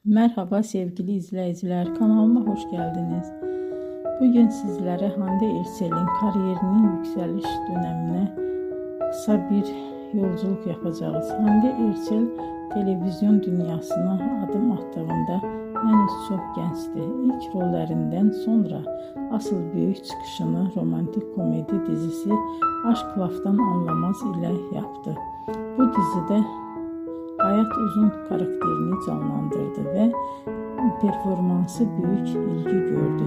Merhaba sevgili izleyiciler, kanalıma hoş geldiniz. Bugün sizlere Hande Erçel'in kariyerinin yükseliş dönemine kısa bir yolculuk yapacağız. Hande Erçel televizyon dünyasına adım attığında henüz çok gençti. İlk rollerinden sonra asıl büyük çıkışını romantik komedi dizisi Aşk Laftan Anlamaz ile yaptı. Bu dizide Hayat Uzun karakterini canlandırdı ve performansı büyük ilgi gördü.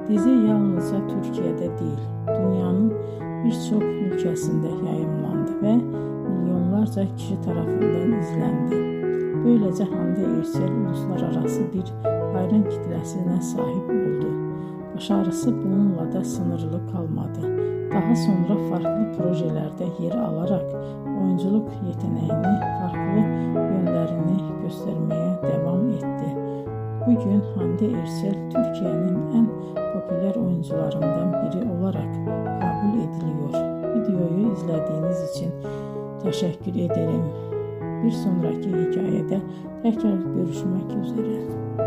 Dizi yalnızca Türkiye'de değil, dünyanın birçok ülkesinde yayımlandı ve milyonlarca kişi tarafından izlendi. Böylece Hande Erçel uluslararası bir hayran kitlesine sahip oldu. Başarısı bununla da sınırlı kalmadı. Daha sonra farklı projelerde yer alarak oyunculuk yeteneğini, farklı yönlerini göstermeye devam etti. Bugün Hande Erçel Türkiye'nin en popüler oyuncularından biri olarak kabul ediliyor. Videoyu izlediğiniz için teşekkür ederim. Bir sonraki hikayede tekrar görüşmek üzere.